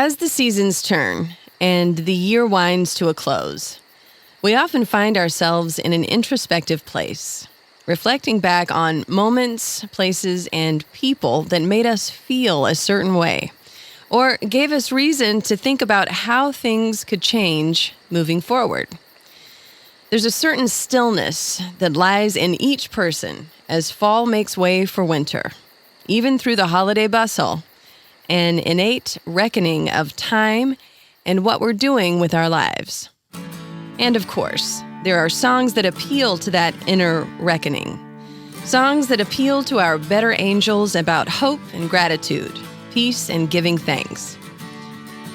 As the seasons turn and the year winds to a close, we often find ourselves in an introspective place, reflecting back on moments, places, and people that made us feel a certain way, or gave us reason to think about how things could change moving forward. There's a certain stillness that lies in each person as fall makes way for winter, even through the holiday bustle, an innate reckoning of time and what we're doing with our lives. And of course, there are songs that appeal to that inner reckoning. Songs that appeal to our better angels about hope and gratitude, peace and giving thanks.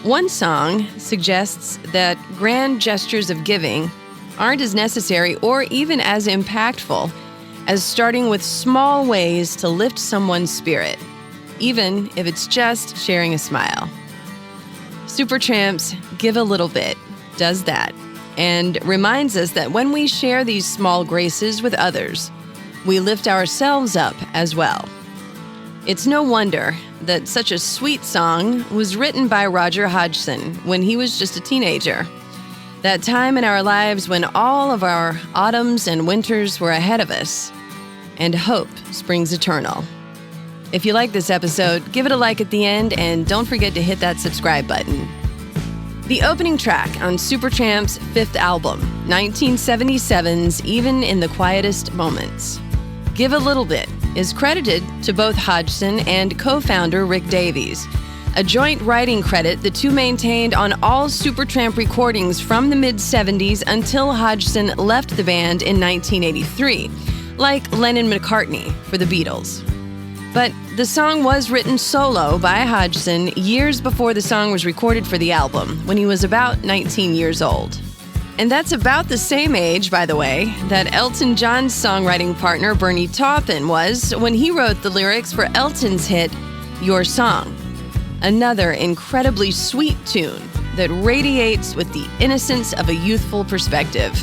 One song suggests that grand gestures of giving aren't as necessary or even as impactful as starting with small ways to lift someone's spirit, even if it's just sharing a smile. Supertramp's Give a Little Bit does that and reminds us that when we share these small graces with others, we lift ourselves up as well. It's no wonder that such a sweet song was written by Roger Hodgson when he was just a teenager. That time in our lives when all of our autumns and winters were ahead of us, and hope springs eternal. If you like this episode, give it a like at the end and don't forget to hit that subscribe button. The opening track on Supertramp's fifth album, 1977's Even in the Quietest Moments, Give a Little Bit, is credited to both Hodgson and co-founder Rick Davies, a joint writing credit the two maintained on all Supertramp recordings from the mid-70s until Hodgson left the band in 1983, like Lennon-McCartney for the Beatles. But the song was written solo by Hodgson years before the song was recorded for the album, when he was about 19 years old. And that's about the same age, by the way, that Elton John's songwriting partner Bernie Taupin was when he wrote the lyrics for Elton's hit, Your Song. Another incredibly sweet tune that radiates with the innocence of a youthful perspective.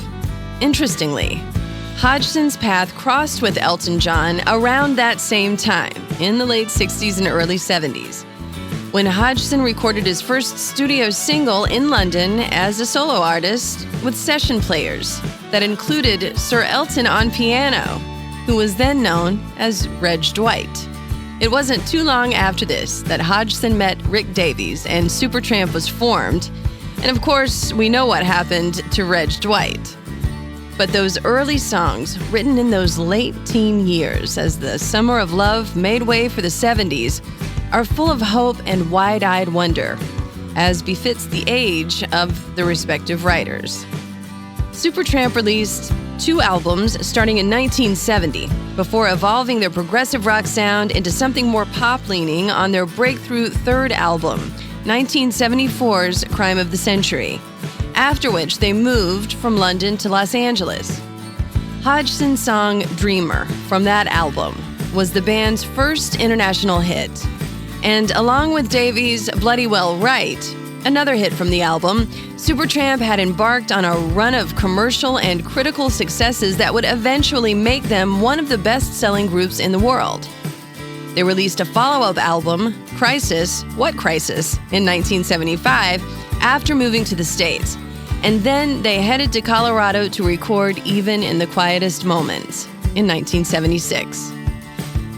Interestingly, Hodgson's path crossed with Elton John around that same time, in the late 60s and early 70s, when Hodgson recorded his first studio single in London as a solo artist with session players that included Sir Elton on piano, who was then known as Reg Dwight. It wasn't too long after this that Hodgson met Rick Davies and Supertramp was formed, and of course, we know what happened to Reg Dwight. But those early songs, written in those late teen years as the summer of love made way for the 70s, are full of hope and wide-eyed wonder, as befits the age of the respective writers. Supertramp released 2 albums starting in 1970, before evolving their progressive rock sound into something more pop-leaning on their breakthrough 3rd album, 1974's Crime of the Century, after which they moved from London to Los Angeles. Hodgson's song Dreamer from that album was the band's first international hit, and along with Davies' Bloody Well Right, another hit from the album, Supertramp had embarked on a run of commercial and critical successes that would eventually make them one of the best-selling groups in the world. They released a follow-up album, Crisis, What Crisis, in 1975, after moving to the States, and then they headed to Colorado to record Even in the Quietest Moments in 1976.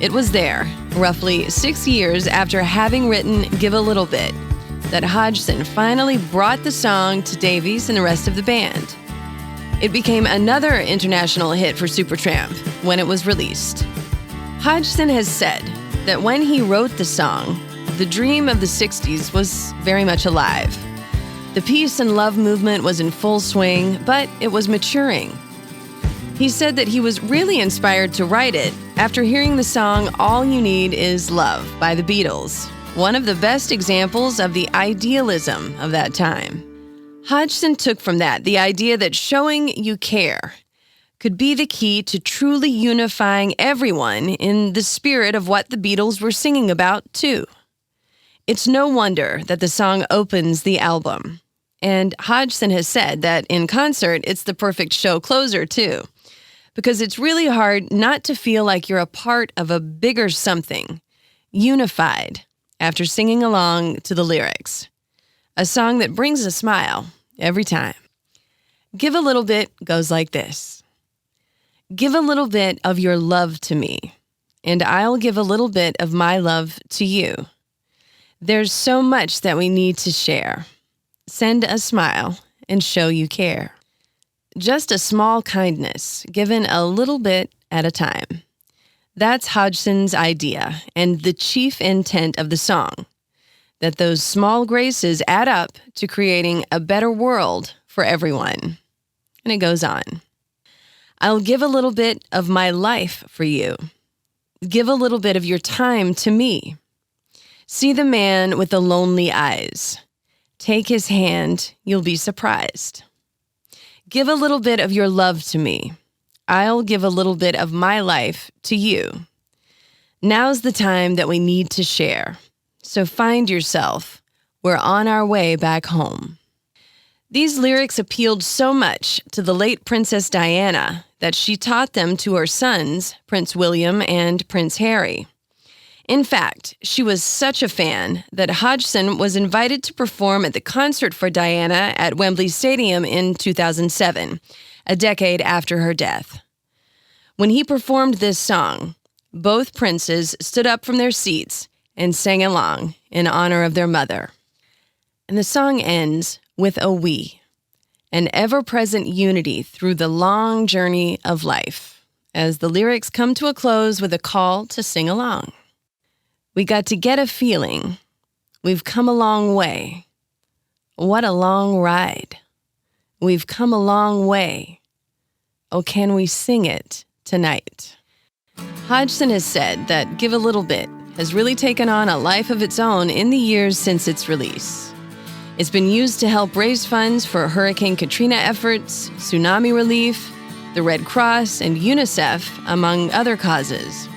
It was there, roughly 6 years after having written Give a Little Bit, that Hodgson finally brought the song to Davies and the rest of the band. It became another international hit for Supertramp when it was released. Hodgson has said that when he wrote the song, the dream of the 60s was very much alive. The peace and love movement was in full swing, but it was maturing. He said that he was really inspired to write it after hearing the song All You Need Is Love by the Beatles, one of the best examples of the idealism of that time. Hodgson took from that the idea that showing you care could be the key to truly unifying everyone in the spirit of what the Beatles were singing about, too. It's no wonder that the song opens the album. And Hodgson has said that in concert, it's the perfect show closer, too, because it's really hard not to feel like you're a part of a bigger something, unified, after singing along to the lyrics. a song that brings a smile every time. Give a Little Bit goes like this. Give a little bit of your love to me, and I'll give a little bit of my love to you. There's so much that we need to share. Send a smile and show you care. Just a small kindness, given a little bit at a time. That's Hodgson's idea and the chief intent of the song, that those small graces add up to creating a better world for everyone. And it goes on. I'll give a little bit of my life for you. Give a little bit of your time to me. See the man with the lonely eyes. Take his hand, you'll be surprised. Give a little bit of your love to me. I'll give a little bit of my life to you. Now's the time that we need to share. So find yourself. We're on our way back home. These lyrics appealed so much to the late Princess Diana that she taught them to her sons, Prince William and Prince Harry. In fact, she was such a fan that Hodgson was invited to perform at the concert for Diana at Wembley Stadium in 2007, a decade after her death. When he performed this song, both princes stood up from their seats and sang along in honor of their mother. And the song ends with a we, an ever-present unity through the long journey of life, as the lyrics come to a close with a call to sing along. We got to get a feeling. We've come a long way. What a long ride. We've come a long way. Oh, can we sing it tonight? Hodgson has said that Give a Little Bit has really taken on a life of its own in the years since its release. It's been used to help raise funds for Hurricane Katrina efforts, tsunami relief, the Red Cross, and UNICEF, among other causes.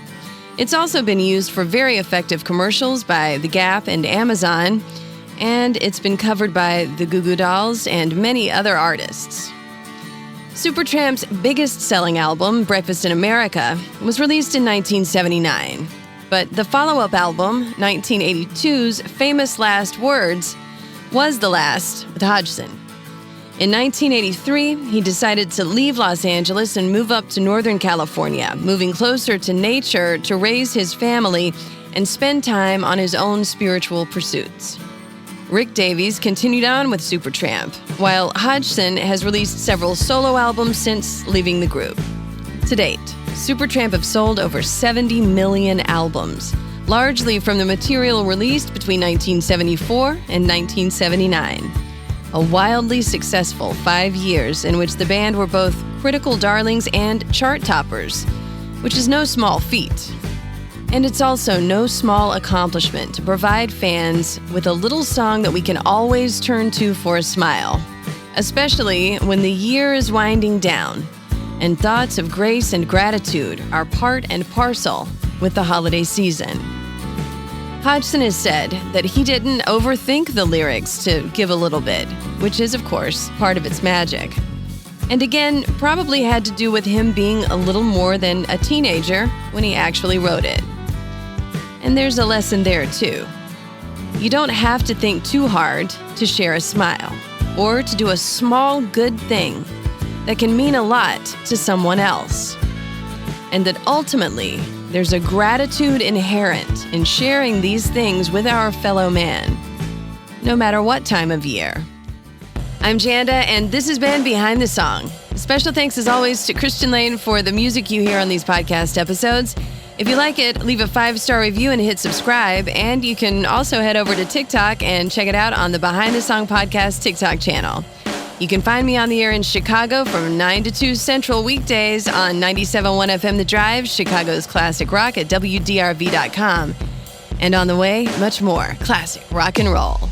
It's also been used for very effective commercials by The Gap and Amazon, and it's been covered by the Goo Goo Dolls and many other artists. Supertramp's biggest-selling album, Breakfast in America, was released in 1979, but the follow-up album, 1982's Famous Last Words, was the last with Hodgson. In 1983, he decided to leave Los Angeles and move up to Northern California, moving closer to nature to raise his family and spend time on his own spiritual pursuits. Rick Davies continued on with Supertramp, while Hodgson has released several solo albums since leaving the group. To date, Supertramp have sold over 70 million albums, largely from the material released between 1974 and 1979. A wildly successful 5 years in which the band were both critical darlings and chart toppers, which is no small feat. And it's also no small accomplishment to provide fans with a little song that we can always turn to for a smile, especially when the year is winding down and thoughts of grace and gratitude are part and parcel with the holiday season. Hodgson has said that he didn't overthink the lyrics to Give a Little Bit, which is, of course, part of its magic. And again, probably had to do with him being a little more than a teenager when he actually wrote it. And there's a lesson there, too. You don't have to think too hard to share a smile or to do a small good thing that can mean a lot to someone else. And that ultimately, there's a gratitude inherent in sharing these things with our fellow man, no matter what time of year. I'm Janda, and this has been Behind the Song. Special thanks, as always, to Christian Lane for the music you hear on these podcast episodes. If you like it, leave a 5-star review and hit subscribe. And you can also head over to TikTok and check it out on the Behind the Song podcast TikTok channel. You can find me on the air in Chicago from 9 to 2 Central weekdays on 97.1 FM The Drive, Chicago's classic rock at WDRV.com. And on the way, much more classic rock and roll.